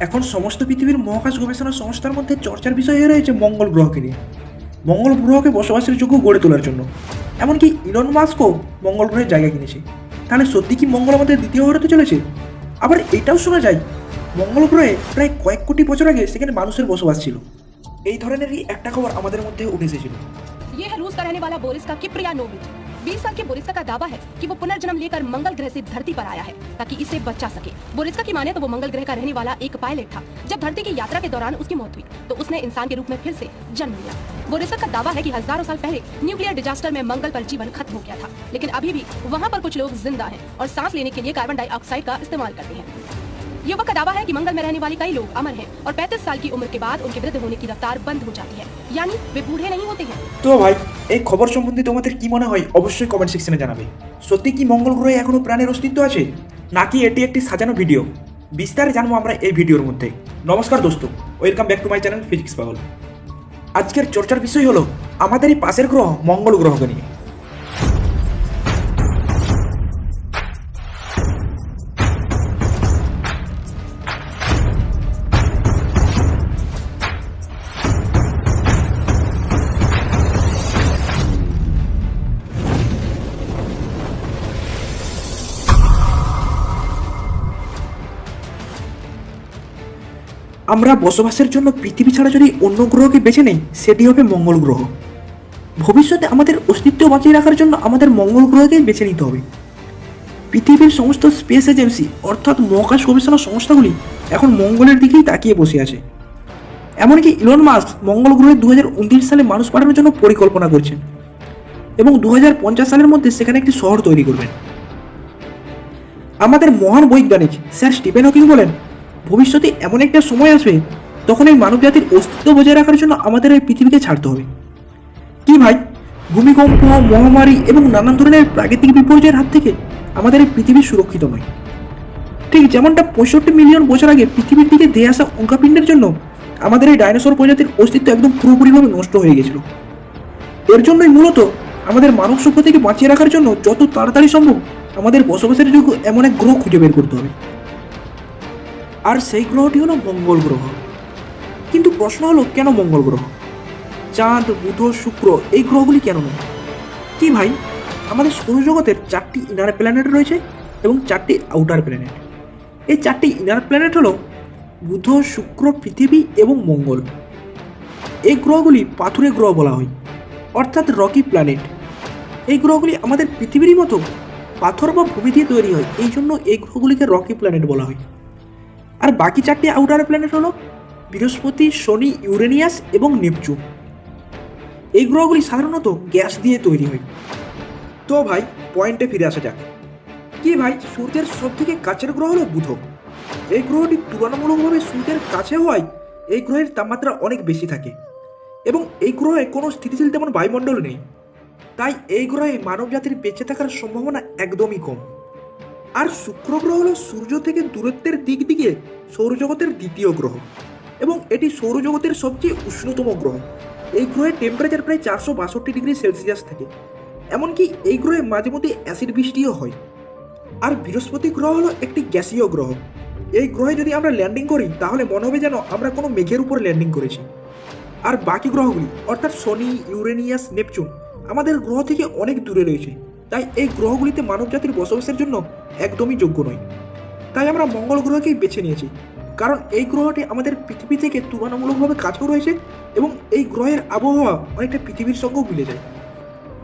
এখন সমস্ত পৃথিবীর মহাকাশ গবেষণা সংস্থার মধ্যে চর্চার বিষয় হয়ে রয়েছে মঙ্গল গ্রহকে নিয়ে। মঙ্গল গ্রহকে বসবাসের যোগ্য গড়ে তোলার জন্য এমনকি ইলন মাস্কও মঙ্গল গ্রহের জায়গা কিনেছে। তাহলে সত্যি কি মঙ্গল আমাদের দ্বিতীয় গ্রহ হতে চলেছে? আবার এটাও শোনা যায় মঙ্গল গ্রহে প্রায় কয়েক কোটি বছর আগে সেখানে মানুষের বসবাস ছিল। এই ধরনেরই একটা খবর আমাদের মধ্যে উঠে এসেছিল। ये है रूस का रहने वाला बोरिस का किप्रियानोविच। 20 साल के बोरिस्का का दावा है कि वो पुनर्जन्म लेकर मंगल ग्रह से धरती पर आया है ताकि इसे बचा सके। बोरिस्का की माने तो वो मंगल ग्रह का रहने वाला एक पायलट था। जब धरती की यात्रा के दौरान उसकी मौत हुई तो उसने इंसान के रूप में फिर से जन्म लिया। बोरिस्का का दावा है कि हजारों साल पहले न्यूक्लियर डिजास्टर में मंगल पर जीवन खत्म हो गया था, लेकिन अभी भी वहाँ पर कुछ लोग जिंदा हैं और सांस लेने के लिए कार्बन डाइऑक्साइड का इस्तेमाल करते हैं। युवक का दावा है कि मंगल में रहने वाले कई लोग अमर हैं और 35 साल की उम्र के बाद उनके वृद्ध होने की रफ्तार बंद हो जाती है, यानी वे बूढ़े नहीं होते हैं। তো ভাই, এই খবর সম্বন্ধে তোমাদের কি মনে হয় অবশ্যই কমেন্ট সেকশনে জানাবে। সত্যি কি মঙ্গল গ্রহে এখনো প্রাণের অস্তিত্ব আছে, নাকি এটি একটি সাজানো ভিডিও? বিস্তারে জানবো আমরা এই ভিডিওর মধ্যে। নমস্কার দোস্ত, welcome back to my channel physics পাগল। আজকের চর্চার বিষয় হলো আমাদের এই পাশের গ্রহ মঙ্গল গ্রহকে নিয়ে। আমরা বসবাসের জন্য পৃথিবী ছাড়া যদি অন্য গ্রহকে বেছে নেই, সেটি হবে মঙ্গল গ্রহ। ভবিষ্যতে আমাদের অস্তিত্ব বাঁচিয়ে রাখার জন্য আমাদের মঙ্গল গ্রহকেই বেছে নিতে হবে। পৃথিবীর সমস্ত স্পেস এজেন্সি অর্থাৎ মহাকাশ গবেষণা সংস্থাগুলি এখন মঙ্গলের দিকেই তাকিয়ে বসে আছে। এমনকি ইলন মাস্ক মঙ্গল গ্রহে 2029 সালে মানুষ পাঠানোর জন্য পরিকল্পনা করছেন এবং 2050 সালের মধ্যে সেখানে একটি শহর তৈরি করবেন। আমাদের মহান বৈজ্ঞানিক স্যার স্টিফেন হকিং বলেন, ভবিষ্যতে এমন একটা সময় আসবে তখন এই মানবজাতির অস্তিত্ব বজায় রাখার জন্য আমাদের এই পৃথিবীকে ছাড়তে হবে। কি ভাই, ভূমিকম্প, মহামারী এবং নানান ধরনের প্রাকৃতিক বিপর্যয়ের হাত থেকে আমাদের এই পৃথিবী সুরক্ষিত নয়। ঠিক যেমনটা 65 মিলিয়ন বছর আগে পৃথিবীর দিকে ধেয়ে আসা উল্কাপিণ্ডের জন্য আমাদের এই ডাইনোসর প্রজাতির অস্তিত্ব একদম পুরোপুরিভাবে নষ্ট হয়ে গেছিল। এর জন্যই মূলত আমাদের মানব সভ্যতাকে বাঁচিয়ে রাখার জন্য যত তাড়াতাড়ি সম্ভব আমাদের বসবাসের যোগ্য এমন এক গ্রহ খুঁজে বের করতে হবে, আর সেই গ্রহটি হলো মঙ্গল গ্রহ। কিন্তু প্রশ্ন হলো, কেন মঙ্গল গ্রহ? চাঁদ, বুধ, শুক্র এই গ্রহগুলি কেন নয়? কি ভাই, আমাদের সৌরজগতের 4টি ইনার প্ল্যানেট রয়েছে এবং 4টি আউটার প্ল্যানেট। এই 4টি ইনার প্ল্যানেট হলো বুধ, শুক্র, পৃথিবী এবং মঙ্গল। এই গ্রহগুলি পাথুরে গ্রহ বলা হয়, অর্থাৎ রকি প্ল্যানেট। এই গ্রহগুলি আমাদের পৃথিবীরই মতো পাথর বা ভূমি দিয়ে তৈরি হয়, এই জন্য এই গ্রহগুলিকে রকি প্ল্যানেট বলা হয়। আর বাকি 4টি আউটার প্ল্যানেট হলো বৃহস্পতি, শনি, ইউরেনিয়াস এবং নেপচুন। এই গ্রহগুলি সাধারণত গ্যাস দিয়ে তৈরি হয়। তো ভাই, পয়েন্টে ফিরে আসা যাক। কি ভাই, সূর্যের সবথেকে কাছের গ্রহ হলো বুধ। এই গ্রহটি তুলনামূলকভাবে সূর্যের কাছে হওয়ায় এই গ্রহের তাপমাত্রা অনেক বেশি থাকে এবং এই গ্রহে কোনো স্থিতিশীল তেমন বায়ুমণ্ডল নেই। তাই এই গ্রহে মানবজাতির বেঁচে থাকার সম্ভাবনা একদমই কম। আর শুক্র গ্রহ হলো সূর্য থেকে দূরত্বের দিক দিয়ে সৌরজগতের দ্বিতীয় গ্রহ এবং এটি সৌরজগতের সবচেয়ে উষ্ণতম গ্রহ। এই গ্রহের টেম্পারেচার প্রায় 462 ডিগ্রি সেলসিয়াস থাকে। এমনকি এই গ্রহে মাঝে মধ্যে অ্যাসিড বৃষ্টিও হয়। আর বৃহস্পতি গ্রহ হলো একটি গ্যাসীয় গ্রহ। এই গ্রহে যদি আমরা ল্যান্ডিং করি তাহলে মনে হবে যেন আমরা কোনো মেঘের উপর ল্যান্ডিং করেছি। আর বাকি গ্রহগুলি অর্থাৎ শনি, ইউরেনিয়াস, নেপচুন আমাদের গ্রহ থেকে অনেক দূরে রয়েছে, তাই এই গ্রহগুলিতে মানবজাতির বসবাসের জন্য একদমই যোগ্য নয়। তাই আমরা মঙ্গল গ্রহকেই বেছে নিয়েছি, কারণ এই গ্রহটি আমাদের পৃথিবী থেকে তুলনামূলকভাবে কাছেও রয়েছে এবং এই গ্রহের আবহাওয়া অনেকটা পৃথিবীর সঙ্গেও মিলে যায়।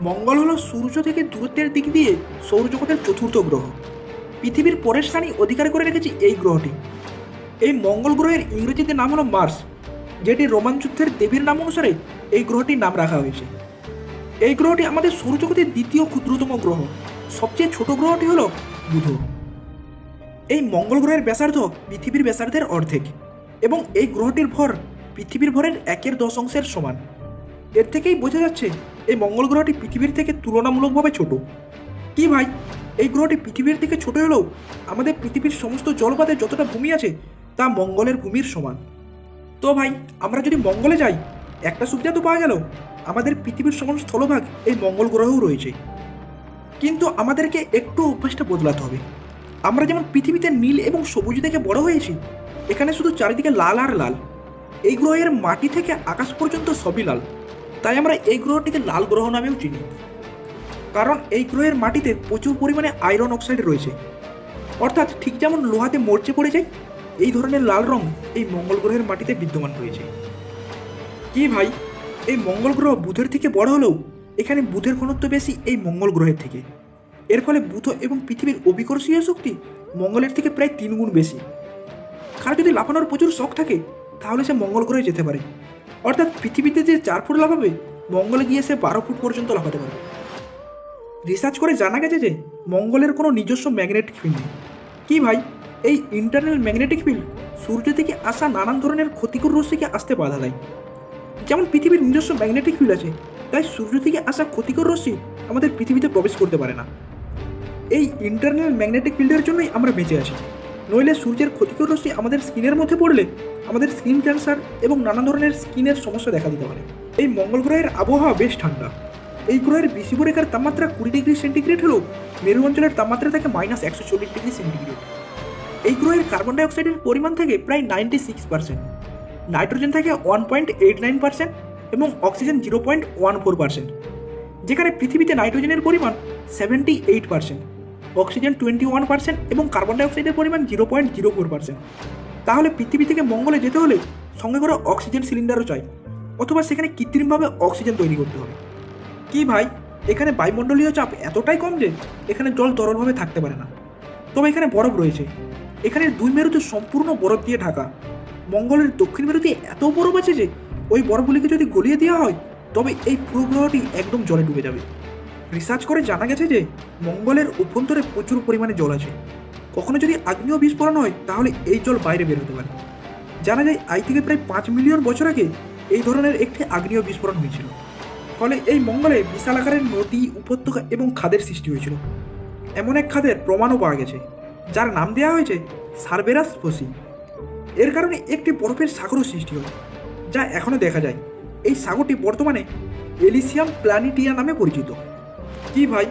মঙ্গল হলো সূর্য থেকে দূরত্বের দিক দিয়ে সৌরজগতের চতুর্থ গ্রহ। পৃথিবীর পরের স্থানই অধিকার করে রেখেছে এই গ্রহটি। এই মঙ্গল গ্রহের ইংরেজিতে নাম হলো মার্স, যেটি রোমান যুদ্ধের দেবীর নাম অনুসারে এই গ্রহটির নাম রাখা হয়েছে। এই গ্রহটি আমাদের সৌরজগতের দ্বিতীয় ক্ষুদ্রতম গ্রহ। সবচেয়ে ছোট গ্রহটি হলো বুধ। এই মঙ্গল গ্রহের ব্যাসার্ধ পৃথিবীর ব্যাসার্ধের অর্ধেক এবং এই গ্রহটির ভর পৃথিবীর ভরের 1/10 সমান। এর থেকেই বোঝা যাচ্ছে এই মঙ্গল গ্রহটি পৃথিবীর থেকে তুলনামূলকভাবে ছোট। কি ভাই, এই গ্রহটি পৃথিবীর থেকে ছোট হলেও আমাদের পৃথিবীর সমস্ত জলপাতে যতটা ভূমি আছে তা মঙ্গলের ভূমির সমান। তো ভাই, আমরা যদি মঙ্গলে যাই, একটা সুবিধা তো পাওয়া গেল, আমাদের পৃথিবীর সমান স্থলভাগ এই মঙ্গল গ্রহেও রয়েছে। কিন্তু আমাদেরকে একটু অভ্যাসটা বদলাতে হবে। আমরা যেমন পৃথিবীতে নীল এবং সবুজ দেখে বড় হয়েছি, এখানে শুধু চারিদিকে লাল আর লাল। এই গ্রহের মাটি থেকে আকাশ পর্যন্ত সবই লাল, তাই আমরা এই গ্রহটিকে লাল গ্রহ নামেও চিনি। কারণ এই গ্রহের মাটিতে প্রচুর পরিমাণে আয়রন অক্সাইড রয়েছে, অর্থাৎ ঠিক যেমন লোহাতে মরচে পড়ে যায়, এই ধরনের লাল রং এই মঙ্গল গ্রহের মাটিতে বিদ্যমান রয়েছে। কি ভাই, এই মঙ্গল গ্রহ বুধের থেকে বড় হলেও এখানে বুধের ঘনত্ব বেশি এই মঙ্গল গ্রহের থেকে। এর ফলে বুধ এবং পৃথিবীর অভিকর্ষীয় শক্তি মঙ্গলের থেকে প্রায় 3 গুণ বেশি। কারো যদি লাফানোর প্রচুর শখ থাকে তাহলে সে মঙ্গল গ্রহে যেতে পারে, অর্থাৎ পৃথিবীতে যে 4 ফুট লাফাবে মঙ্গলে গিয়ে সে 12 ফুট পর্যন্ত লাফাতে পারবে। রিসার্চ করে জানা গেছে যে মঙ্গলের কোনো নিজস্ব ম্যাগনেটিক ফিল্ড নেই। কি ভাই, এই ইন্টারনাল ম্যাগনেটিক ফিল্ড সূর্য থেকে আসা নানান ধরনের ক্ষতিকর রশ্মিকে আসতে বাধা দেয়। যেমন পৃথিবীর নিজস্ব ম্যাগনেটিক ফিল্ড আছে, তাই সূর্য থেকে আসা ক্ষতিকর রশ্মি আমাদের পৃথিবীতে প্রবেশ করতে পারে না। এই ইন্টারনাল ম্যাগনেটিক ফিল্ডের জন্যই আমরা বেঁচে আছি, নইলে সূর্যের ক্ষতিকর রশ্মি আমাদের স্কিনের মধ্যে পড়লে আমাদের স্কিন ক্যান্সার এবং নানা ধরনের স্কিনের সমস্যা দেখা দিতে পারে। এই মঙ্গল গ্রহের আবহাওয়া বেশ ঠান্ডা। এই গ্রহের বিষুবরেখার তাপমাত্রা 20 ডিগ্রি সেন্টিগ্রেড হলেও মেরু অঞ্চলের তাপমাত্রা থাকে -140 ডিগ্রি সেন্টিগ্রেড। এই গ্রহের কার্বন ডাইঅক্সাইডের পরিমাণ থাকে প্রায় 96%, নাইট্রোজেন থাকে 1.89% এবং অক্সিজেন 0.14%। যেখানে পৃথিবীতে নাইট্রোজেনের পরিমাণ 78%, অক্সিজেন 21% এবং কার্বন ডাইঅক্সাইডের পরিমাণ 0.04%। তাহলে পৃথিবী থেকে মঙ্গলে যেতে হলে সঙ্গে করে অক্সিজেন সিলিন্ডারও চাই, অথবা সেখানে কৃত্রিমভাবে অক্সিজেন তৈরি করতে হবে। কি ভাই, এখানে বায়ুমণ্ডলীয় চাপ এতটাই কম যে এখানে জল তরলভাবে থাকতে পারে না। তবে এখানে বরফ রয়েছে। এখানে 2 মেরুতে সম্পূর্ণ বরফ দিয়ে ঢাকা। মঙ্গলের দক্ষিণ মেরুতে এত বরফ আছে যে ওই বরফগুলিকে যদি গলিয়ে দেওয়া হয় তবে এই পুরো গ্রহটি একদম জলে ডুবে যাবে। রিসার্চ করে জানা গেছে যে মঙ্গলের অভ্যন্তরে প্রচুর পরিমাণে জল আছে। কখনো যদি আগ্নেয় বিস্ফোরণ হয় তাহলে এই জল বাইরে বের হতে পারে। জানা যায় আজ থেকে প্রায় 5 মিলিয়ন বছর আগে এই ধরনের একটি আগ্নেয় বিস্ফোরণ হয়েছিল। ফলে এই মঙ্গলে বিশাল আকারের নদী, উপত্যকা এবং খাদের সৃষ্টি হয়েছিল। এমন এক খাদের প্রমাণও পাওয়া গেছে, যার নাম দেওয়া হয়েছে সার্বেরাস ফসি। এর কারণে একটি বরফের সাগরও সৃষ্টি হয়, যা এখনও দেখা যায়। এই সাগরটি বর্তমানে এলিসিয়াম প্ল্যানেটিয়া নামে পরিচিত। কি ভাই,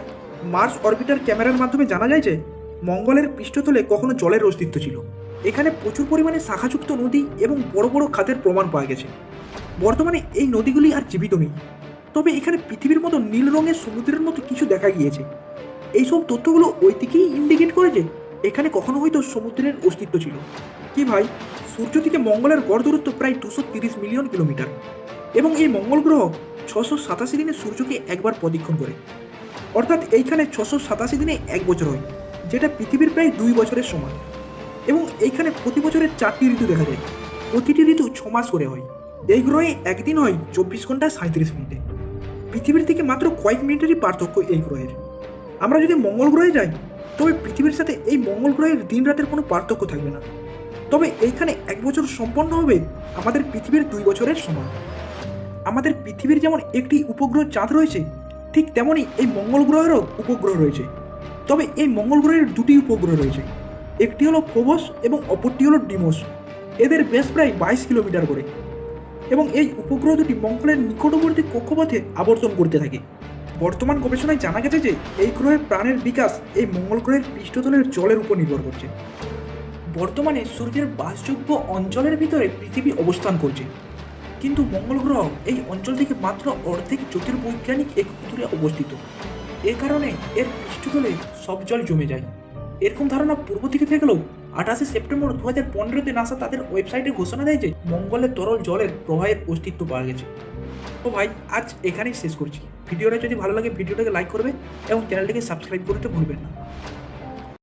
মার্স অরবিটার ক্যামেরার মাধ্যমে জানা যায় যে মঙ্গলের পৃষ্ঠতলে কখনো জলের অস্তিত্ব ছিল। এখানে প্রচুর পরিমাণে শাখাযুক্ত নদী এবং বড় বড় খাদের প্রমাণ পাওয়া গেছে। বর্তমানে এই নদীগুলি আর জীবিত নেই, তবে এখানে পৃথিবীর মতো নীল রঙের সমুদ্রের মতো কিছু দেখা গিয়েছে। এইসব তথ্যগুলো ওই দিকেই ইন্ডিকেট করে যে এখানে কখনো হয়তো সমুদ্রের অস্তিত্ব ছিল। কি ভাই, সূর্য থেকে মঙ্গলের গড় দূরত্ব প্রায় 230 মিলিয়ন কিলোমিটার এবং এই মঙ্গল গ্রহ 687 দিনে সূর্যকে একবার প্রদক্ষিণ করে, অর্থাৎ এইখানে 687 দিনে 1 বছর হয়, যেটা পৃথিবীর প্রায় 2 বছরের সমান। এবং এইখানে প্রতি বছরের 4টি ঋতু দেখা যায়, প্রতিটি ঋতু 6 মাস করে হয়। এই গ্রহে একদিন হয় 24 ঘন্টা 37 মিনিটে। পৃথিবীর থেকে মাত্র কয়েক মিনিটেরই পার্থক্য এই গ্রহের। আমরা যদি মঙ্গল গ্রহে যাই তবে পৃথিবীর সাথে এই মঙ্গল গ্রহের দিন রাতের কোনো পার্থক্য থাকবে না। তবে এইখানে 1 বছর সম্পন্ন হবে আমাদের পৃথিবীর 2 বছরের সমান। আমাদের পৃথিবীর যেমন একটি উপগ্রহ চাঁদ রয়েছে, ঠিক তেমনই এই মঙ্গল গ্রহেরও উপগ্রহ রয়েছে। তবে এই মঙ্গল গ্রহের 2টি উপগ্রহ রয়েছে, একটি হলো ফোবস এবং অপরটি হলো ডিমোস। এদের বেশ প্রায় 22 কিলোমিটার করে এবং এই উপগ্রহ দুটি মঙ্গলের নিকটবর্তী কক্ষপথে আবর্তন করতে থাকে। বর্তমান গবেষণায় জানা গেছে যে এই গ্রহের প্রাণের বিকাশ এই মঙ্গল গ্রহের পৃষ্ঠতলের জলের উপর নির্ভর করছে। বর্তমানে সূর্যের বাসযোগ্য অঞ্চলের ভিতরে পৃথিবী অবস্থান করছে, কিন্তু মঙ্গল গ্রহ এই অঞ্চল থেকে মাত্র অর্ধেক জ্যোতির্বৈজ্ঞানিক একক দূরে অবস্থিত। এ কারণে এর পৃষ্ঠতলে সব জল জমে যায়। এরকম ধারণা পূর্ব থেকে থাকলেও 28 সেপ্টেম্বর 2015-তে নাসা তাদের ওয়েবসাইটে ঘোষণা দেয় যে মঙ্গলে তরল জলের প্রবাহের অস্তিত্ব পাওয়া গেছে। তো ভাই, আজ এখানেই শেষ করছি। ভিডিওটা যদি ভালো লাগে ভিডিওটাকে লাইক করবে এবং চ্যানেলটিকে সাবস্ক্রাইব করতে ভুলবেন না।